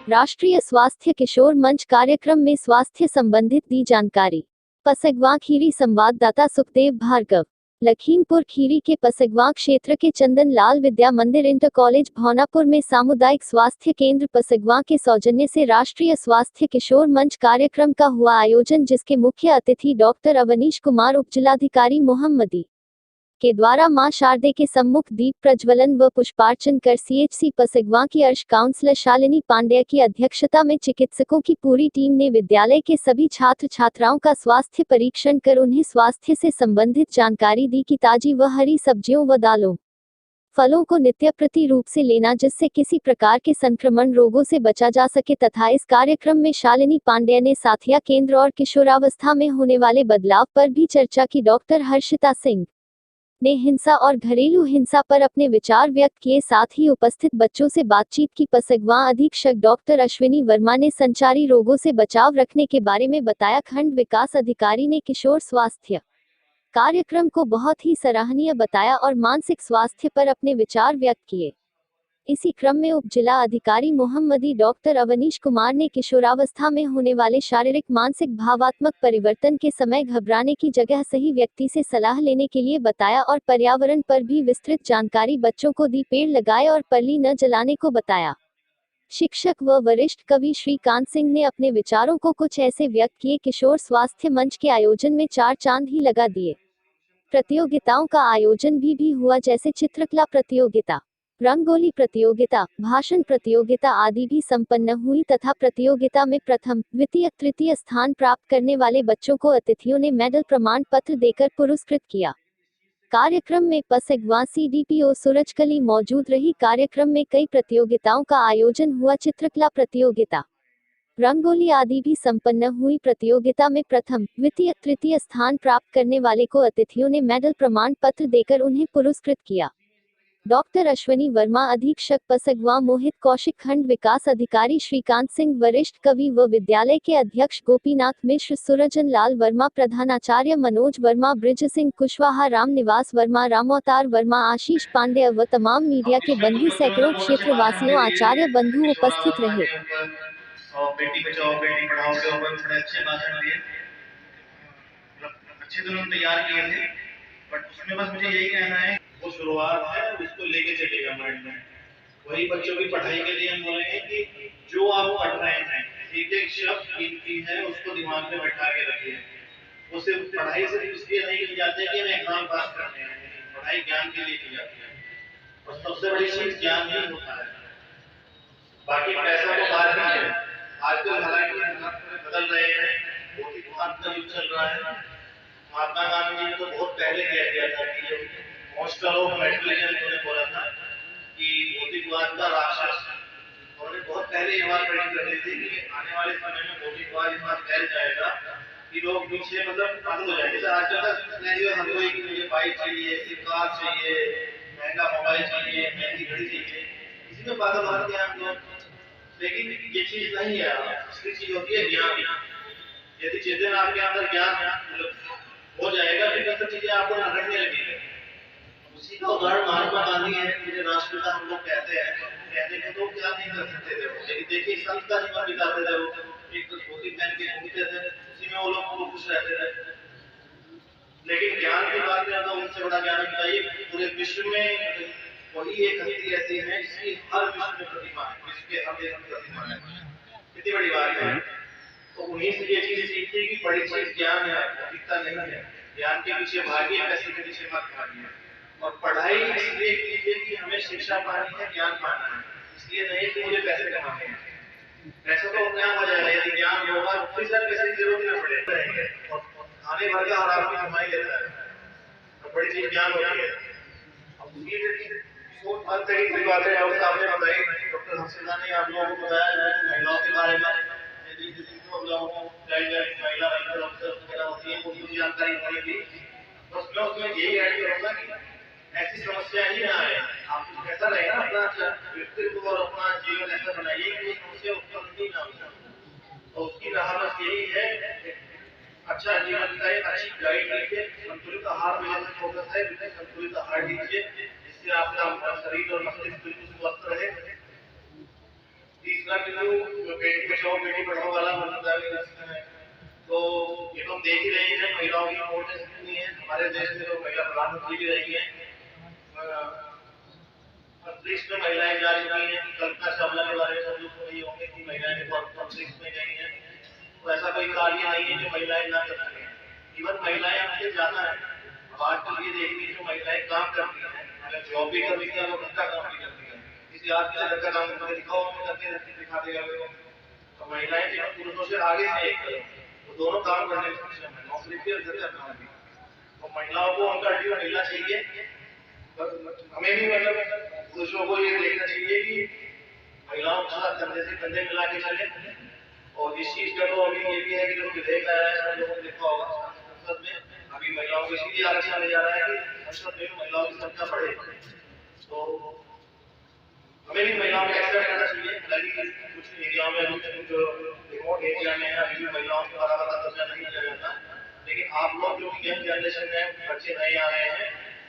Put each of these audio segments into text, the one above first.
राष्ट्रीय स्वास्थ्य किशोर मंच कार्यक्रम में स्वास्थ्य संबंधित दी जानकारी। पसगवां खीरी संवाददाता सुखदेव भार्गव। लखीमपुर खीरी के पसगवां क्षेत्र के चंदन लाल विद्या मंदिर इंटर कॉलेज भौनापुर में सामुदायिक स्वास्थ्य केंद्र पसगवां के सौजन्य से राष्ट्रीय स्वास्थ्य किशोर मंच कार्यक्रम का हुआ आयोजन, जिसके मुख्य अतिथि डॉक्टर अवनीश कुमार, उपजिलाधिकारी मोहम्मदी के द्वारा मां शारदे के सम्मुख दीप प्रज्वलन व पुष्पार्चन कर सीएचसी पसगवां की अर्श काउंसलर शालिनी पांडेय की अध्यक्षता में चिकित्सकों की पूरी टीम ने विद्यालय के सभी छात्र छात्राओं का स्वास्थ्य परीक्षण कर उन्हें स्वास्थ्य से संबंधित जानकारी दी कि ताजी व हरी सब्जियों व दालों फलों को नित्य प्रति रूप से लेना, जिससे किसी प्रकार के संक्रमण रोगों से बचा जा सके। तथा इस कार्यक्रम में शालिनी पांडेय ने साथिया केंद्र और किशोरावस्था में होने वाले बदलाव पर भी चर्चा की। डॉक्टर हर्षिता सिंह ने हिंसा और घरेलू हिंसा पर अपने विचार व्यक्त किए, साथ ही उपस्थित बच्चों से बातचीत की। पसगवां अधीक्षक डॉक्टर अश्विनी वर्मा ने संचारी रोगों से बचाव रखने के बारे में बताया। खंड विकास अधिकारी ने किशोर स्वास्थ्य कार्यक्रम को बहुत ही सराहनीय बताया और मानसिक स्वास्थ्य पर अपने विचार व्यक्त किए। इसी क्रम में उप जिला अधिकारी मोहम्मदी डॉक्टर अवनीश कुमार ने किशोरावस्था में होने वाले शारीरिक मानसिक भावात्मक परिवर्तन के समय घबराने की जगह सही व्यक्ति से सलाह लेने के लिए बताया और पर्यावरण पर भी विस्तृत जानकारी बच्चों को दी। पेड़ लगाए और पल्ली न जलाने को बताया। शिक्षक व वरिष्ठ कवि श्रीकांत सिंह ने अपने विचारों को कुछ ऐसे व्यक्त किए। किशोर स्वास्थ्य मंच के आयोजन में 4 चांद ही लगा दिए। प्रतियोगिताओं का आयोजन भी हुआ, जैसे चित्रकला प्रतियोगिता, रंगोली प्रतियोगिता, भाषण प्रतियोगिता आदि भी संपन्न हुई तथा प्रतियोगिता में प्रथम, द्वितीय, तृतीय स्थान प्राप्त करने वाले बच्चों को अतिथियों ने मेडल प्रमाण पत्र देकर पुरस्कृत किया। कार्यक्रम में पसगवां सीडीपीओ सूरजकली मौजूद रही। कार्यक्रम में कई प्रतियोगिताओं का आयोजन हुआ। चित्रकला प्रतियोगिता, रंगोली आदि भी संपन्न हुई। प्रतियोगिता में प्रथम, द्वितीय, तृतीय स्थान प्राप्त करने वाले को अतिथियों ने मेडल प्रमाण पत्र देकर उन्हें पुरस्कृत किया। डॉक्टर अश्विनी वर्मा अधीक्षक पसगवां, मोहित कौशिक खंड विकास अधिकारी, श्रीकांत सिंह वरिष्ठ कवि व विद्यालय के अध्यक्ष गोपीनाथ मिश्र, सुरजन लाल वर्मा प्रधानाचार्य, मनोज वर्मा, ब्रिज सिंह कुशवाहा, राम निवास वर्मा, रामोतार वर्मा, आशीष पांडेय व तमाम मीडिया के बंधु, सैकड़ों क्षेत्रवासियों, आचार्य बंधु उपस्थित रहे। बेटी बचाओ बेटी पढ़ाओ के ऊपर बड़े अच्छे भाषण दिए, अच्छे तो उन्होंने तैयार किए थे, बट उसमें बस मुझे यही कहना है, वो शुरुआत है, उसको लेके चलेगा माइंड में। वही बच्चों की पढ़ाई के लिए हम बोलेंगे कि जो आप पढ़ रहे हैं, एक एक शब्द कीमती है, उसको दिमाग में बैठा के रखिए। वो सिर्फ पढ़ाई से इसलिए नहीं की जाती है कि हमें एग्जाम पास करने हैं, पढ़ाई ज्ञान के लिए की जाती है और सबसे बड़ी चीज ज्ञान ही होता है। बाकी पैसा तो बात ही है। आजकल हालांकि बदल रहे हैं, भौतिकवाद का युग चल रहा है। महात्मा गांधी जी ने तो बहुत पहले कह दिया था कि जब मॉन्स्टर ऑफ मेटेरियलिज्म उन्होंने बोला था कि भौतिकवाद का राक्षस, उन्होंने बहुत पहले ये बात प्रेडिक्ट कर दी थी कि आने वाले समय में भौतिकवाद इतना फैल जाएगा कि लोग पीछे मतलब पागल हो जाएंगे। जैसे आजकल का सिनेरियो हम लोग कि मुझे बाइक चाहिए, कार चाहिए, महंगा मोबाइल चाहिए, महंगी घड़ी चाहिए, इसी में पागल होते हैं हम लोग। लेकिन ये चीज नहीं है, असली चीज होती है ज्ञान। यदि चेतन आपके अंदर ज्ञान हो जाएगा, फिर सब चीजें आपको रटने लगेंगी। उसी का उदाहरण महात्मा गांधी है, मुझे राष्ट्रपिता हम लोग कहते हैं। कहने को तो क्या नहीं कर सकते थे, लेकिन देखिए संत का जीवन बिताते थे वो, एक तो धोती पहन के घूमते थे, उसी में वो लोग खुश रहते थे। लेकिन ज्ञान की बात में तो उनसे बड़ा ज्ञान बताइए, पूरे विश्व में वही एक हस्ती ऐसी है जिसकी हर विश्व में प्रतिभा है, विश्व के हर देश में प्रतिभा है। कितनी बड़ी बात है। तो उन्हीं से ये चीज सीखिए कि बड़ी चीज ज्ञान है, भौतिकता नहीं है। ज्ञान के पीछे भागिए, पैसे के पीछे मत भागिए। और पढ़ाई इसलिए कीजिए कि हमें शिक्षा पानी है, ज्ञान पाना है, इसलिए नहीं कि मुझे पैसे कमाने हैं। पैसे तो अपने आप आ जाएगा यदि ज्ञान होगा, कोई सर पैसे की जरूरत न पड़े। और खाने भर का हर आदमी कमाई लेता है, तो बड़ी चीज ज्ञान होती है। हर तरीके की बातें आपने बताई, डॉक्टर हर्षिता ने आप लोगों को बताया महिलाओं के बारे में, महिला अफसर वगैरह होती है, उनकी जानकारी होनी थी। बस मैं उसमें यही ऐड करूंगा कि ऐसी समस्या ही ना आए। आप ऐसा रहेगा अपना व्यक्तित्व और अपना जीवन ऐसा बनाइए कि समस्या उत्पन्न ही ना हो। तो उसकी राह बस यही है, अच्छा जीवन बिताइए, अच्छी गाइड लीजिए, संतुलित आहार में जैसे फोकस है, संतुलित आहार लीजिए, जिससे आपका शरीर और मस्तिष्क बिल्कुल स्वस्थ रहे। तीसरा बिंदु जो बेटी बचाओ बेटी पढ़ाओ वाला मतलब है, तो ये तो हम देख ही रहे हैं महिलाओं की वोट कितनी है हमारे देश में। तो महिला प्रधानमंत्री भी रही है, अंतरिक्ष में महिलाएं जा चुकी हैं। कल्पना चावला के बारे में सब लोग सुने होंगे कि महिलाएं अंतरिक्ष में गई हैं। तो ऐसा कोई कार्य नहीं है जो महिलाएं ना कर सकें। इवन महिलाएं हमसे ज्यादा है। अब आजकल ये देखिए जो महिलाएं काम करती हैं, अगर जॉब भी कर रही है वो घर का काम भी करती है। किसी आदमी से घर का काम करके दिखाओ, करके दिखा देगा वो। तो महिलाएं जो पुरुषों से आगे से एक करो, वो दोनों काम करने में सक्षम है, नौकरी भी और घर का काम भी। तो महिलाओं को उनका ड्यू मिलना चाहिए। हमें भी मतलब पुरुषों को ये देखना चाहिए कि महिलाओं के साथ कंधे से कंधे मिला के चले। और इस चीज का तो अभी ये भी है कि जो विधेयक आया है सब लोगों ने देखा होगा संसद में, अभी महिलाओं को इसलिए आरक्षण ले जा रहा है कि संसद में महिलाओं की संख्या बढ़े। तो हमें भी महिलाओं में ऐसा करना चाहिए। हालांकि कुछ एरिया में कुछ जो रिमोट एरिया में अभी भी महिलाओं को बराबर का दर्जा नहीं दिया जाता, लेकिन आप लोग जो यंग जनरेशन है, बच्चे नए आ रहे हैं,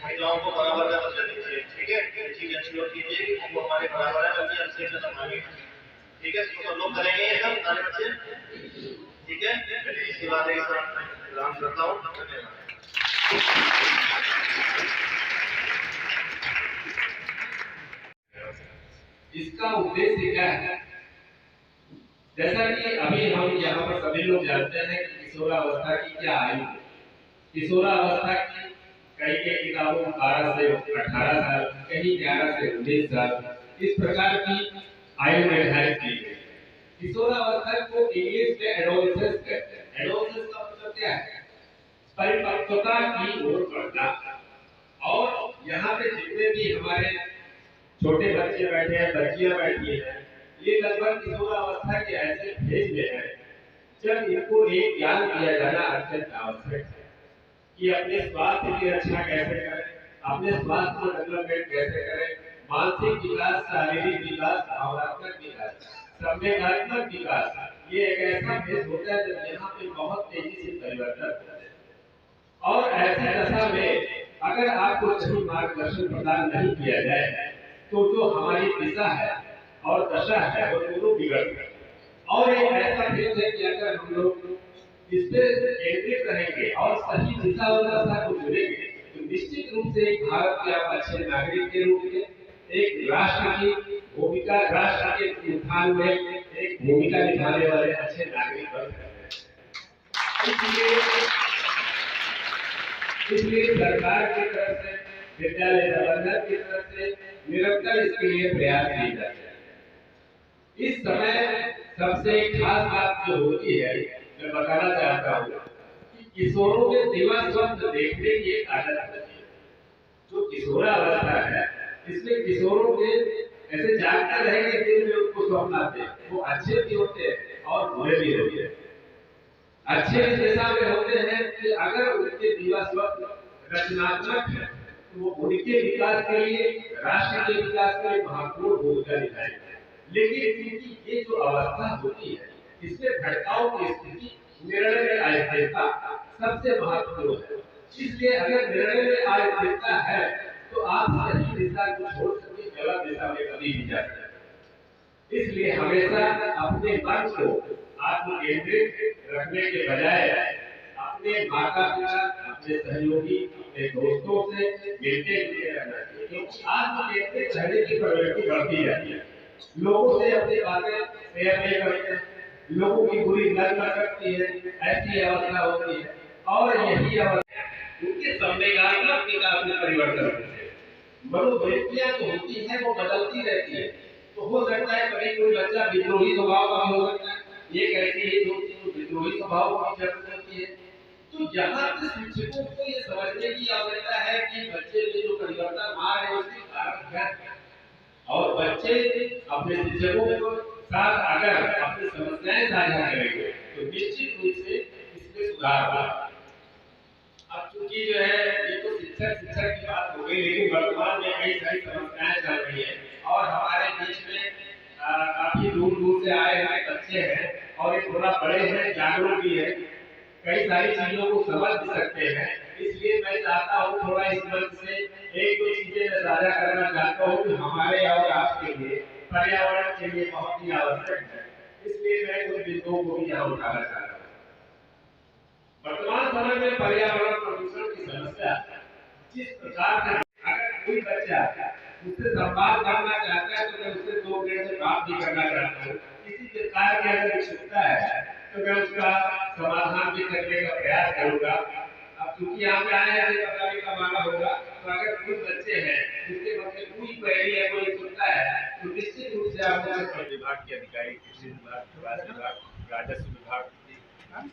महिलाओं को बराबर का दर्जा दीजिए। ठीक है, चीज इंश्योर कीजिए कि वो हमारे बराबर है, बल्कि हमसे ज्यादा आगे। ठीक है, तो सब लोग करेंगे ये सब सारे बच्चे। ठीक है, चलिए इसके बाद एक विराम करता हूँ। धन्यवाद। इसका उद्देश्य क्या है? जैसा कि अभी हम यहाँ पर सभी लोग जानते हैं कि किशोरावस्था की क्या आयु है। किशोरावस्था की कई के किताबों 12 से 18 साल, कहीं 11 से 19 साल, इस प्रकार की आयु निर्धारित की गई। किशोरावस्था को इंग्लिश में एडोलेसेंस कहते हैं। एडोलेसेंस का मतलब क्या है? परिपक्वता की ओर बढ़ना। और यहाँ पे जितने भी हमारे छोटे बच्चे बैठे हैं, बच्चियां बैठी हैं, ये लगभग किशोरावस्था के ऐसे फेज में है जब इनको एक ज्ञान दिया जाना अत्यंत आवश्यक है कि अपने स्वास्थ्य की रक्षा कैसे करें, अपने स्वास्थ्य को डेवलपमेंट कैसे करें, मानसिक विकास, शारीरिक विकास, भावनात्मक विकास, संवेदनात्मक विकास। ये एक ऐसा फेज होता है जब यहाँ पे बहुत तेजी से परिवर्तन होता है। और ऐसी दशा में अगर आपको सही मार्गदर्शन प्रदान नहीं किया जाए तो जो हमारी दिशा है और दशा है वो दोनों बिगड़ गए। और एक ऐसा फेज है कि अगर हम लोग इस पे केंद्रित रहेंगे और सही दिशा और दशा को चुनेंगे तो निश्चित रूप से एक भारत के आप अच्छे नागरिक के रूप में एक राष्ट्र की भूमिका, राष्ट्र के उत्थान में एक भूमिका निभाने वाले अच्छे नागरिक बन सकते हैं। इसलिए सरकार की तरफ से, विद्यालय प्रबंधन की तरफ से निरंतर इसके लिए प्रयास किए जाते हैं। इस समय सबसे खास बात जो होती है, मैं बताना चाहता हूँ कि किशोरों के दिवस स्वप्न देखने की एक आदत होती है। जो किशोरावस्था है इसमें किशोरों के ऐसे जागते रहेंगे, दिन में उनको स्वप्न आते हैं। वो अच्छे भी होते हैं और बुरे भी होते हैं। अच्छे इस दिशा में होते हैं कि अगर उनके दिवस स्वप्न रचनात्मक है तो वो उनके विकास के लिए, राष्ट्र के विकास के लिए महत्वपूर्ण भूमिका निभाएंगे। लेकिन क्योंकि ये जो अवस्था होती है इसमें भटकाव की स्थिति, निर्णय में अस्थिरता सबसे महत्वपूर्ण है। इसलिए अगर निर्णय में अस्थिरता है तो आप सही दिशा को छोड़ सकते, गलत दिशा में कभी भी जा सकते। इसलिए हमेशा अपने मन को आत्मकेंद्रित रखने के बजाय अपने माता पिता, अपने सहयोगी, अपने दोस्तों से मिलते जुलते रहना चाहिए, क्योंकि आत्मकेंद्रित रहने की प्रवृत्ति बढ़ती जाती है। लोगों से अपनी बातें शेयर नहीं करते, लोगों की बुरी नजर कर सकती है, ऐसी अवस्था होती है। और यही अवस्था उनके संवेदनात्मक विकास में परिवर्तन होते हैं। मनोवृत्तियां जो होती है वो बदलती रहती है। तो हो सकता है कभी कोई बच्चा विद्रोही स्वभाव का हो सकता है, एक ऐसी विद्रोही स्वभाव की जरूरत होती है। तो यहाँ पे शिक्षकों को ये समझने की आवश्यकता है कि बच्चे में जो परिवर्तन आ रहे हैं उसके कारण क्या है, और बच्चे अपने शिक्षकों के साथ अगर अपनी समस्याएं साझा करेंगे तो निश्चित रूप से इसमें सुधार होगा। अब चूंकि जो है ये तो शिक्षक की बात हो गई, लेकिन वर्तमान में कई सारी समस्याएं चल रही है और हमारे बीच में काफी दूर दूर से आए हुए बच्चे हैं और ये थोड़ा बड़े हैं, जागरूक भी है, कई सारी चीजों को समझ भी सकते हैं। इसलिए मैं चाहता हूँ थोड़ा इस मंच से एक दो चीजें मैं साझा करना चाहता हूँ जो हमारे और आपके लिए पर्यावरण के लिए बहुत ही आवश्यक है, इसलिए मैं कुछ बिंदुओं को भी यहाँ उठाना चाहता हूँ। वर्तमान समय में पर्यावरण प्रदूषण की समस्या जिस प्रकार से, अगर कोई बच्चा मुझसे संवाद करना चाहता है तो मैं उससे 2 मिनट में बात भी करना चाहता हूँ। किसी प्रकार की अगर इच्छुकता है तो मैं उसका समाधान भी करने का प्रयास करूंगा। अब चूंकि यहाँ पे आए हैं पता नहीं कब आना होगा, तो अगर कोई बच्चे हैं जिसके मन में कोई क्वेरी है, कोई इच्छुकता है, तो निश्चित रूप से आप मुझसे विभाग के अधिकारी, कृषि विभाग, विकास विभाग, राजस्व विभाग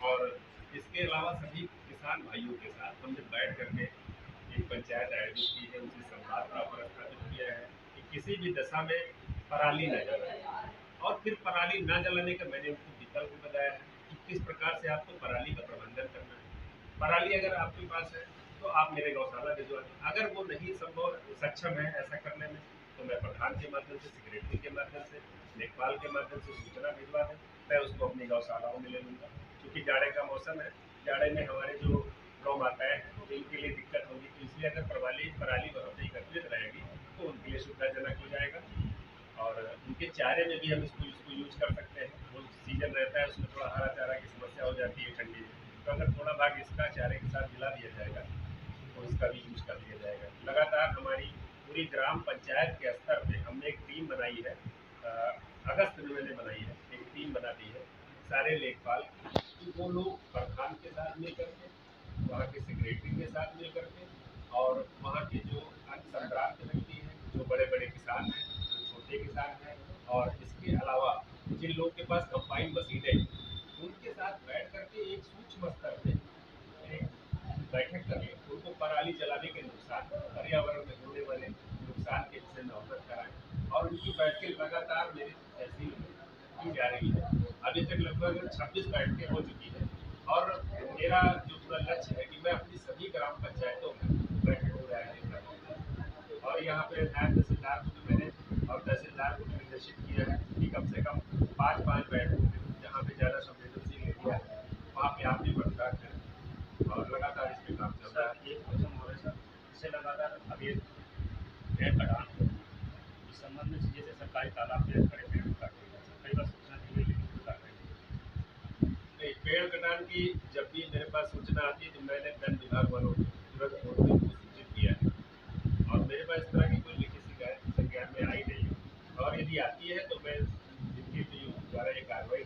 और इसके अलावा सभी किसान भाइयों के साथ हमने बैठ करके एक पंचायत आयोजित की है, उनसे संवाद का प्रस्तावित किया है कि किसी भी दशा में पराली न जलाए। और फिर पराली न जलाने का मैंने उनको विकल्प बताया है कि किस प्रकार से आपको पराली का प्रबंधन करना है। पराली अगर आपके पास है तो आप मेरे गौशाला भिजवा दें, अगर वो नहीं संभव सक्षम है ऐसा करने में तो मैं प्रधान के माध्यम से, सेक्रेटरी के माध्यम से, लेखपाल के माध्यम से सूचना भिजवा दें, मैं उसको अपनी गौशालाओं में ले लूँगा। क्योंकि जाड़े का मौसम है, जाड़े में हमारे जो गौ माताएं हैं इनके लिए दिक्कत होगी, तो इसलिए अगर पराली वहाँ पे एकत्रित रहेगी तो उनके लिए सुविधाजनक हो जाएगा। और उनके चारे में भी हम इसको यूज कर सकते हैं। वो सीजन रहता है उसमें थोड़ा हरा चारा की समस्या हो जाती है ठंडी में, तो अगर थोड़ा भाग इसका चारे के साथ मिला दिया जाएगा तो इसका भी यूज कर लिया जाएगा। लगातार हमारी पूरी ग्राम पंचायत के स्तर पे हमने एक टीम बनाई है, अगस्त में मैंने बनाई है, एक टीम बना दी है, सारे लेखपाल, वो लोग प्रधान के साथ मिल करके, वहाँ के सेक्रेटरी के साथ मिल करके और वहाँ के जो अन्य संक्रांत व्यक्ति हैं, जो बड़े बड़े किसान हैं, जो छोटे किसान हैं, और इसके अलावा जिन लोगों के पास कंबाइन मशीनें हैं उनके साथ बैठ करके एक सूक्ष्म स्तर पे एक बैठक करें, उनको पराली जलाने के नुकसान, पर्यावरण में होने वाले नुकसान के विषय में अवगत कराएं। और उनकी बैठकें लगातार मेरी तहसील में की जा रही है। अभी तक लगभग 26 बैठकें हो चुकी हैं और मेरा जो पूरा लक्ष्य है कि मैं अपनी सभी ग्राम पंचायतों में बैठकों का आयोजन करूँगा। और यहाँ पे नायब तहसीलदार को भी मैंने और तहसीलदार को भी निर्देशित किया है कि कम से कम 5-5 बैठकों में जहाँ पे ज़्यादा संवेदनशील एरिया है वहाँ पे आप भी मतदान करें। और लगातार इस पे काम चल रहा है। एक क्वेश्चन हो रहा है सर, इससे लगातार अभी पेड़ कटान इस संबंध में जैसे सरकारी तालाब पे खड़े पेड़ काट रही है, कई बार सूचना दी गई लेकिन कोई कार्रवाई नहीं। नहीं, पेड़ कटान की जब भी मेरे पास सूचना आती है तो मैंने वन विभाग वालों को तुरंत फोन से उनको सूचित किया है और मेरे पास इस तरह की कोई लिखित शिकायत संज्ञान में आई नहीं है। और यदि आती है तो मैं जिनके भी द्वारा ये कार्रवाई